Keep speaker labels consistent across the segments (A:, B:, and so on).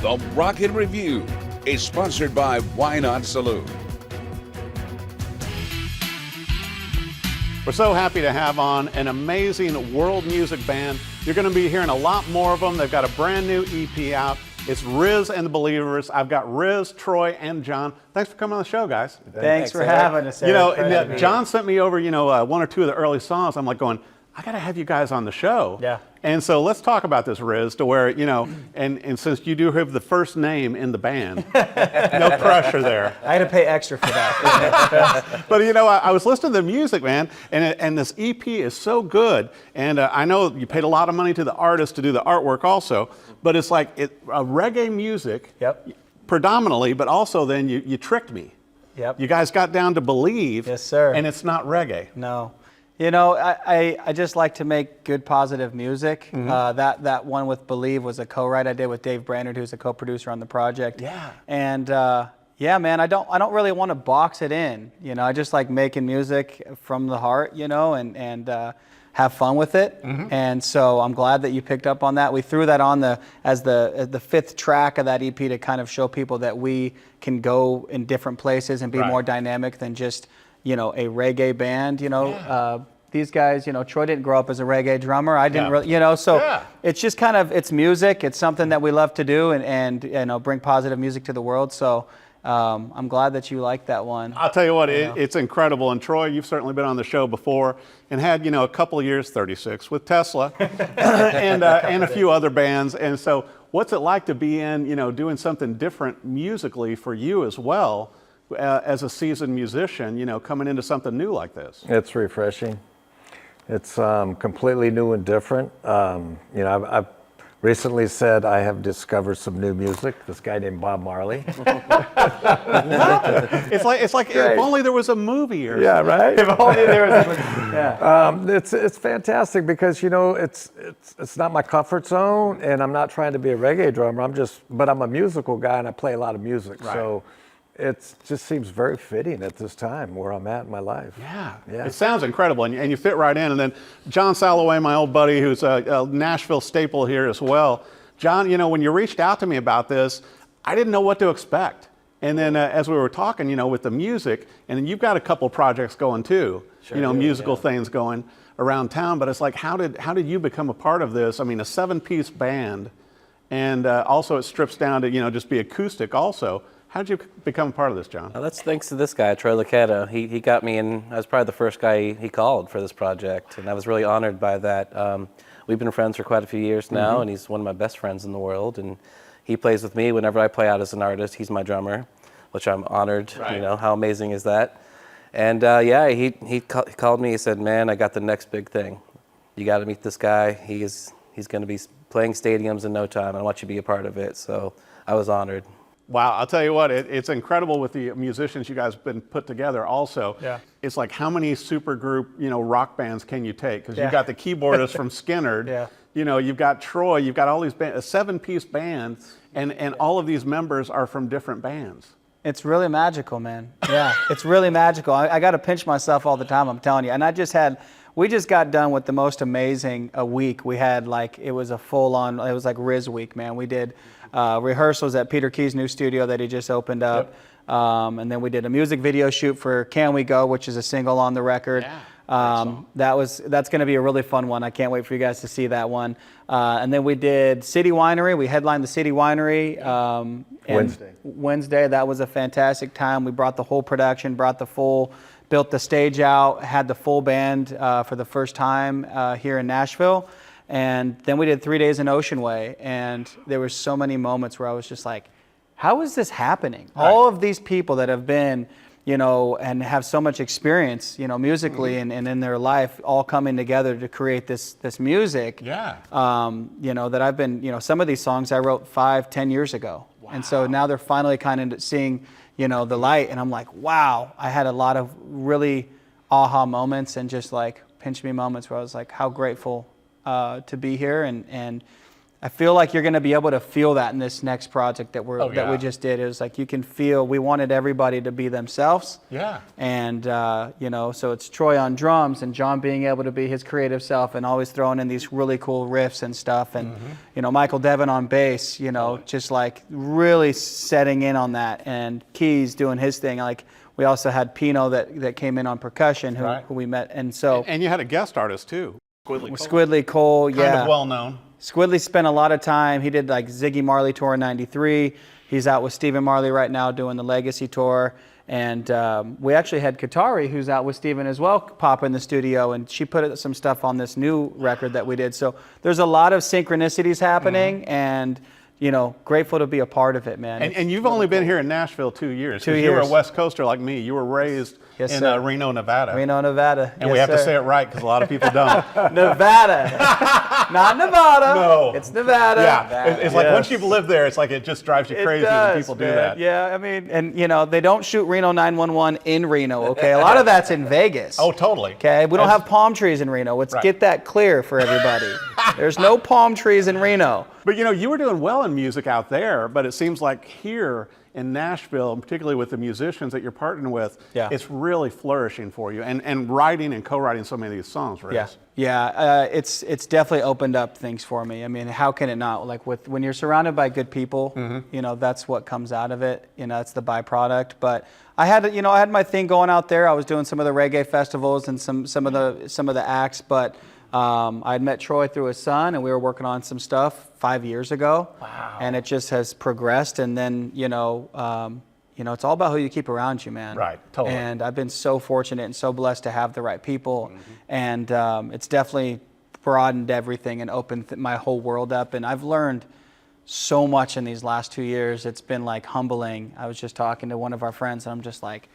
A: The Rocket Review is sponsored by Why Not Saloon.
B: We're so happy to have on an amazing world music band. You're going to be hearing a lot more of them. They've got a brand new EP out. It's Rizz and the Believerz. I've got Rizz, Troy, and John. Thanks for coming on the show, guys.
C: Thanks for having us, Eric.
B: And John sent me over, one or two of the early songs. I'm like going, I got to have you guys on the show.
C: Yeah.
B: And so let's talk about this, Rizz, to where, and since you do have the first name in the band, no pressure there.
C: I had to pay extra for that.
B: But, I was listening to the music, man, and this EP is so good. And I know you paid a lot of money to the artist to do the artwork also, but it's like a reggae music, predominantly, but also then you tricked me.
C: Yep.
B: You guys got down to Believe.
C: Yes, sir.
B: And it's not reggae.
C: No. I just like to make good, positive music. Mm-hmm. That one with Believe was a co-write I did with Dave Brainerd, who's a co-producer on the project.
B: Yeah.
C: And man, I don't really want to box it in. I just like making music from the heart, and have fun with it. Mm-hmm. And so I'm glad that you picked up on that. We threw that on as the fifth track of that EP to kind of show people that we can go in different places and be more dynamic than just a reggae band. These guys, Troy didn't grow up as a reggae drummer. I didn't really, so it's just kind of, it's music. It's something that we love to do and bring positive music to the world. So I'm glad that you like that one.
B: I'll tell you what, it's incredible. And Troy, you've certainly been on the show before and had, a couple of years, 36, with Tesla and a few other bands. And so what's it like to be in, doing something different musically for you as well, as a seasoned musician, coming into something new like this?
D: It's refreshing. It's completely new and different. I've recently said I have discovered some new music. This guy named Bob Marley.
B: It's like if only there was a movie or something.
D: Right.
C: If only there was a movie.
D: It's fantastic because it's not my comfort zone, and I'm not trying to be a reggae drummer. But I'm a musical guy and I play a lot of music. Right. So it just seems very fitting at this time where I'm at in my life.
B: Yeah. It sounds incredible, and you fit right in. And then John Salloway, my old buddy, who's a Nashville staple here as well. John, when you reached out to me about this, I didn't know what to expect. And then as we were talking, with the music, and then you've got a couple projects going too, musical things going around town. But it's like, how did you become a part of this? I mean, a 7-piece band, and also it strips down to just be acoustic also. How did you become a part of this, John?
E: Well, that's thanks to this guy, Troy Lucetta. He got me in. I was probably the first guy he called for this project, and I was really honored by that. We've been friends for quite a few years now, and he's one of my best friends in the world. And he plays with me whenever I play out as an artist. He's my drummer, which I'm honored. Right. How amazing is that? And he called me. He said, "Man, I got the next big thing. You got to meet this guy. He's going to be playing stadiums in no time. I want you to be a part of it." So I was honored.
B: Wow, I'll tell you what, it's incredible with the musicians you guys have been put together also. Yeah. It's like, how many super group, rock bands can you take? Because you've got the keyboardist from Skinnerd, you've got Troy, you've got all these bands, a 7-piece band, and all of these members are from different bands.
C: It's really magical, man. Yeah, it's really magical. I got to pinch myself all the time, I'm telling you. And we just got done with the most amazing week. We had it was a full-on, it was like Rizz week, man. We did rehearsals at Peter Key's new studio that he just opened up. Yep. And then we did a music video shoot for Can We Go, which is a single on the record. Yeah, that's going to be a really fun one. I can't wait for you guys to see that one. And then we did City Winery. We headlined the City Winery Wednesday. That was a fantastic time. We brought the whole production, built the stage out, had the full band for the first time here in Nashville. And then we did 3 days in Ocean Way, and there were so many moments where I was just like, how is this happening? Right. All of these people that have been, and have so much experience, musically and in their life, all coming together to create this music. Yeah. That I've been, some of these songs I wrote 5-10 years ago. Wow. And so now they're finally kind of seeing, the light, and I'm like, wow, I had a lot of really aha moments and just like pinch me moments where I was like, how grateful to be here, and I feel like you're going to be able to feel that in this next project that
B: yeah.
C: we just did. It was like you can feel we wanted everybody to be themselves.
B: Yeah.
C: And you know, so it's Troy on drums and John being able to be his creative self and always throwing in these really cool riffs and stuff. And you know, Michael Devin on bass. You know, just like really setting in on that. And Keys doing his thing. Like we also had Pino that came in on percussion who we met. And so
B: And you had a guest artist too.
C: Squidly Cole, yeah.
B: Kind of well known.
C: Squidly spent a lot of time. He did like Ziggy Marley tour in '93. He's out with Stephen Marley right now doing the Legacy tour. And we actually had Katari, who's out with Stephen as well, pop in the studio, and she put some stuff on this new record that we did. So there's a lot of synchronicities happening, and you know, grateful to be a part of it, man.
B: And you've only been here in Nashville 2 years.
C: 2 years.
B: You were a West Coaster like me. You were raised in Reno, Nevada.
C: Reno, Nevada.
B: And we have to say it right because a lot of people don't.
C: Nevada. Not Nevada.
B: No.
C: It's Nevada.
B: Yeah. It's like once you've lived there, it's like it just drives you crazy when people do that.
C: Yeah, I mean, and you know, they don't shoot Reno 911 in Reno, okay? A lot of that's in Vegas.
B: Oh, totally.
C: Okay, we don't have palm trees in Reno. Let's get that clear for everybody. There's no palm trees in Reno.
B: But you know, you were doing well in music out there, but it seems like here in Nashville, and particularly with the musicians that you're partnering with, it's really flourishing for you, and writing and co-writing so many of these songs, Rizz.
C: Yeah, it's definitely opened up things for me. I mean, how can it not? Like when you're surrounded by good people, you know, that's what comes out of it. You know, that's the byproduct. But I had my thing going out there. I was doing some of the reggae festivals and some of the acts, but I had met Troy through his son, and we were working on some stuff 5 years ago.
B: Wow.
C: And it just has progressed. And then, you know, it's all about who you keep around you, man.
B: Right, totally.
C: And I've been so fortunate and so blessed to have the right people. And it's definitely broadened everything and opened my whole world up. And I've learned so much in these last 2 years. It's been like humbling. I was just talking to one of our friends, and I'm just like,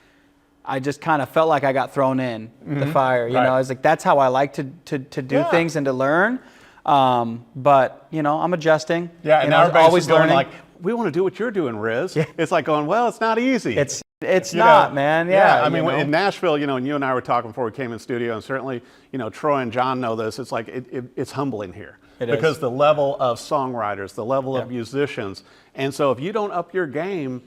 C: I just kind of felt like I got thrown in the fire. You know, I was like, that's how I like to do things and to learn. But you know, I'm adjusting.
B: Yeah, and
C: now
B: everybody's
C: always
B: going
C: learning.
B: like, we want to do what you're doing, Rizz. Yeah. It's like going, well, it's not easy.
C: It's not, man. Yeah.
B: I mean, in Nashville, you know, and you and I were talking before we came in studio, and certainly, you know, Troy and John know this. It's like it's humbling here because the level of songwriters, the level of musicians, and so if you don't up your game,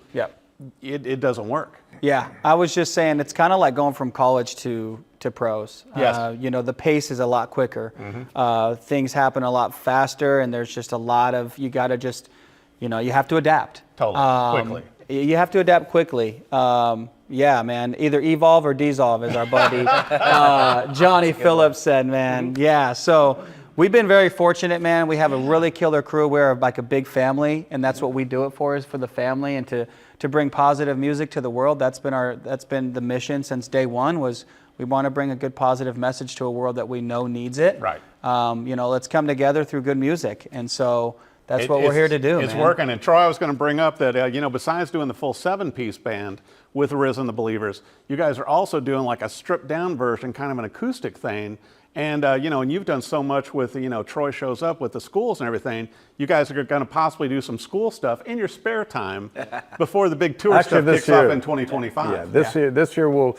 B: it doesn't work.
C: Yeah, I was just saying it's kind of like going from college to pros.
B: Yes.
C: You know, the pace is a lot quicker. Things happen a lot faster, and there's just a lot of, you got to just, you know, you have to adapt.
B: Totally, quickly.
C: You have to adapt quickly. Yeah, man, either evolve or dissolve, as our buddy Johnny Phillips said, man. Yeah, so we've been very fortunate, man. We have a really killer crew. We're like a big family, and that's what we do it for, is for the family and to bring positive music to the world. That's been the mission since day one, was we want to bring a good positive message to a world that we know needs it.
B: Right.
C: You know, let's come together through good music. And so that's what we're here to do.
B: It's working. And Troy, I was going to bring up that, you know, besides doing the full 7-piece band with Rizz and the Believerz, you guys are also doing like a stripped down version, kind of an acoustic thing. And, you know, and you've done so much with, you know, Troy shows up with the schools and everything. You guys are going to possibly do some school stuff in your spare time before the big tour stuff kicks off in 2025.
D: Yeah, this year we'll,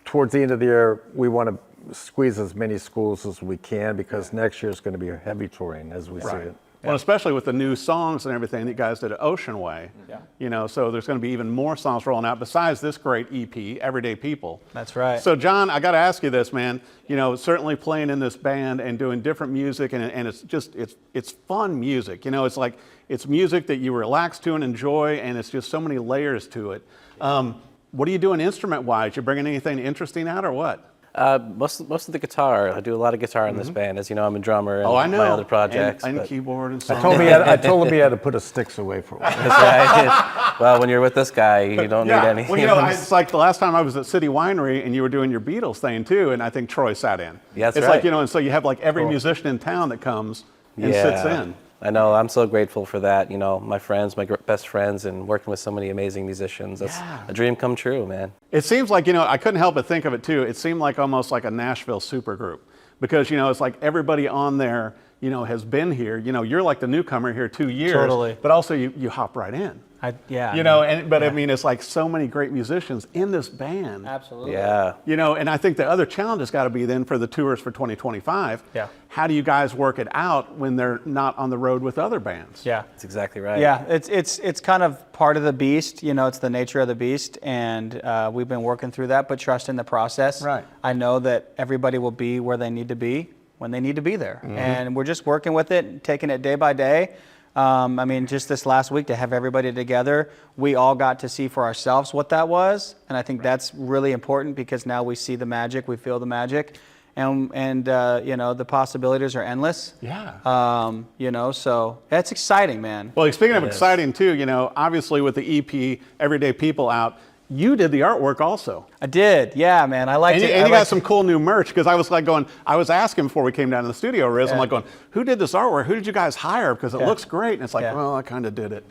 D: towards the end of the year, we want to squeeze as many schools as we can, because next year is going to be a heavy touring as we see it.
B: Well, especially with the new songs and everything that you guys did at Ocean Way. You know, so there's going to be even more songs rolling out besides this great EP, Everyday People.
C: That's right.
B: So, John, I got to ask you this, man. You know, certainly playing in this band and doing different music, and it's just, it's fun music. You know, it's like, it's music that you relax to and enjoy, and it's just so many layers to it. What are you doing instrument-wise? You bringing anything interesting out or what?
E: Most of the guitar. I do a lot of guitar in this band. As you know, I'm a drummer in
B: I know.
E: my other projects.
B: And keyboard and songs.
D: I told him he had to put his sticks away for a while.
E: Well, when you're with this guy, you don't need anything.
B: Well, you know, it's like the last time I was at City Winery and you were doing your Beatles thing too, and I think Troy sat in.
E: Yeah, that's
B: it's
E: right.
B: like, you know, and so you have like every musician in town that comes and sits in.
E: I know. I'm so grateful for that. You know, my friends, my best friends, and working with so many amazing musicians. That's a dream come true, man.
B: It seems like, you know, I couldn't help but think of it too. It seemed like almost like a Nashville supergroup, because, you know, it's like everybody on there, you know, has been here. You know, you're like the newcomer here 2 years.
C: Totally.
B: But also you hop right in. You know, but I mean, it's like so many great musicians in this band.
C: Absolutely.
E: Yeah.
B: You know, and I think the other challenge has got to be then for the tours for 2025.
C: Yeah.
B: How do you guys work it out when they're not on the road with other bands?
C: Yeah.
E: That's exactly right.
C: Yeah, it's kind of part of the beast, you know, it's the nature of the beast, and we've been working through that, but trust in the process.
B: Right.
C: I know that everybody will be where they need to be when they need to be there, and we're just working with it, taking it day by day. I mean, just this last week to have everybody together, we all got to see for ourselves what that was, and I think that's really important because now we see the magic, we feel the magic. And you know, the possibilities are endless.
B: Yeah.
C: You know, so it's exciting, man.
B: Well, speaking of exciting too, you know, obviously with the EP, Everyday People out, you did the artwork also.
C: I did, yeah, man. I liked it.
B: And you got some cool new merch, because I was like going, I was asking before we came down to the studio, Rizz, I'm like going, who did this artwork? Who did you guys hire? Because it looks great. And it's like, well, I kind of did it.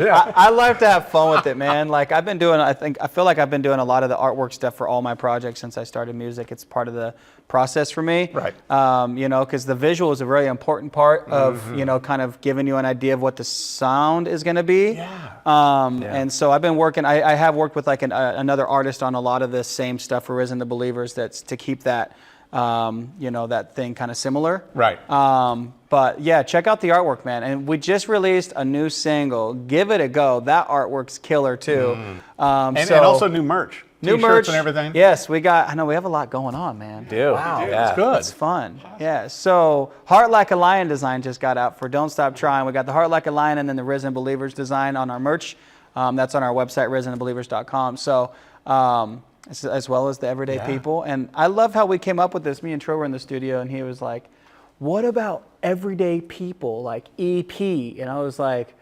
C: I like to have fun with it, man. Like I've been doing, I feel like I've been doing a lot of the artwork stuff for all my projects since I started music. It's part of the process for me.
B: Right.
C: You know, because the visual is a very important part of, you know, kind of giving you an idea of what the sound is going to be.
B: Yeah.
C: And so I've been working, I have worked with like another artist on a lot of the same stuff for Rizz the Believerz, that's to keep that, you know, that thing kind of similar.
B: Right.
C: But yeah, check out the artwork, man. And we just released a new single. Give it a go. That artwork's killer too.
B: And also new merch.
C: New
B: T-shirts
C: merch
B: and everything.
C: Yes, we got. I know we have a lot going on, man.
E: Wow. Yeah.
B: It's good.
C: It's fun. Yeah. So Heart Like a Lion design just got out for Don't Stop Trying. We got the Heart Like a Lion and then the Rizz the Believerz design on our merch. That's on our website, rizzandthebelievers.com. So as well as the Everyday People. And I love how we came up with this. Me and Tro were in the studio, and he was like, "What about Everyday People, like EP?" And I was like,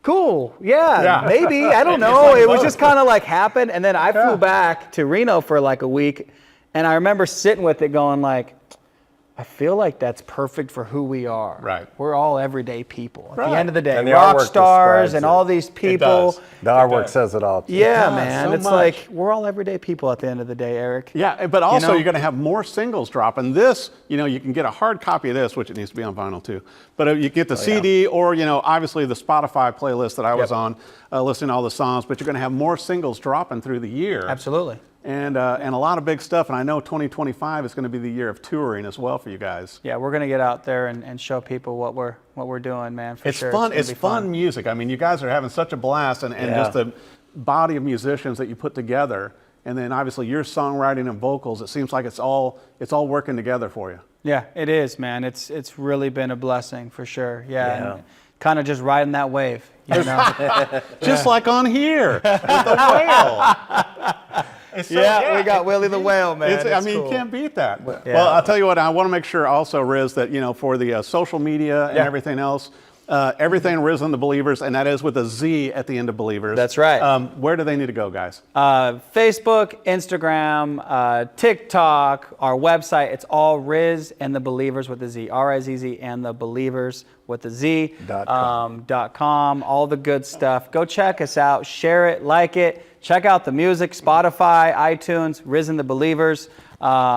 C: cool, yeah, maybe, I don't know.
B: like
C: it was
B: both.
C: just kind of like happened. And then I flew back to Reno for like a week, and I remember sitting with it going like, I feel like that's perfect for who we are.
B: Right.
C: We're all everyday people. At the end of the day,
D: And the
C: rock
D: artwork
C: stars
D: describes
C: and
D: it.
C: all these people.
B: does.
D: The artwork says it all. Too.
C: Yeah,
B: does,
C: man.
B: so
C: It's
B: much.
C: like we're all everyday people at the end of the day, Eric.
B: Yeah, but also
C: know?
B: you're going to have more singles dropping. This, you know, you can get a hard copy of this, which it needs to be on vinyl too. But you get the CD or, you know, obviously the Spotify playlist that I was on, listening to all the songs. But you're going to have more singles dropping through the year.
C: Absolutely.
B: And a lot of big stuff. And I know 2025 is going to be the year of touring as well for you guys.
C: Yeah, we're gonna get out there and show people what we're doing, man. For
B: It's
C: sure.
B: fun.
C: gonna
B: It's
C: be
B: fun music. I mean, you guys are having such a blast, and just the body of musicians that you put together, and then obviously your songwriting and vocals. It seems like it's all working together for you.
C: Yeah, it is, man. It's really been a blessing for sure. Yeah. Kind of just riding that wave, you know.
B: Just like on here with the whale. It's so-
C: we got Willie the Whale, man.
B: I mean, you can't beat that. Well, I'll tell you what, I want to make sure also, Rizz, that, you know, for the social media and everything else, everything Rizz and the Believers, and that is with a Z at the end of Believers.
C: That's right.
B: Where do they need to go, guys?
C: Facebook, Instagram, TikTok, our website. It's all Rizz and the Believers with the Z. RIZZ and the Believers with the Z. .com. All the good stuff. Go check us out. Share it. Like it. Check out the music. Spotify, iTunes, Rizz and the Believers.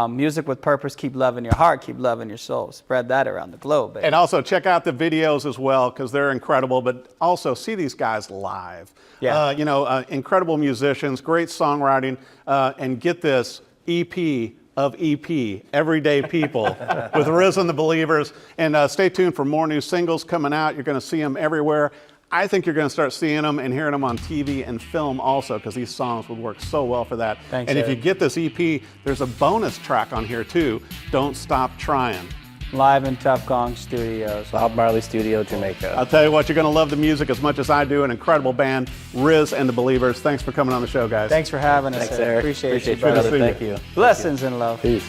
C: Music with purpose. Keep loving your heart. Keep loving your soul. Spread that around the globe, baby.
B: And also check out the videos as well, because they're incredible, but also see these guys live.
C: Yeah.
B: You know, incredible musicians, great songwriting, and get this EP of EP, Everyday People, with Rizz and the Believers. And stay tuned for more new singles coming out. You're going to see them everywhere. I think you're going to start seeing them and hearing them on TV and film also, because these songs would work so well for that.
C: Thanks,
B: and if you
C: Eric.
B: get this EP, there's a bonus track on here too, Don't Stop Trying.
C: Live in Tough Gong Studios.
E: Bob Marley Studio, Jamaica.
B: I'll tell you what, you're going to love the music as much as I do. An incredible band, Rizz and the Believers. Thanks for coming on the show, guys.
C: Thanks for having us.
E: Thanks, Eric.
C: Appreciate you,
E: you,
C: brother.
E: brother.
B: see you.
E: Thank you.
C: Blessings and love.
E: Peace.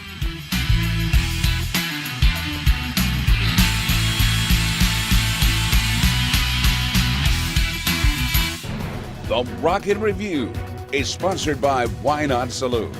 A: The Rocket Review is sponsored by Why Not Saloon.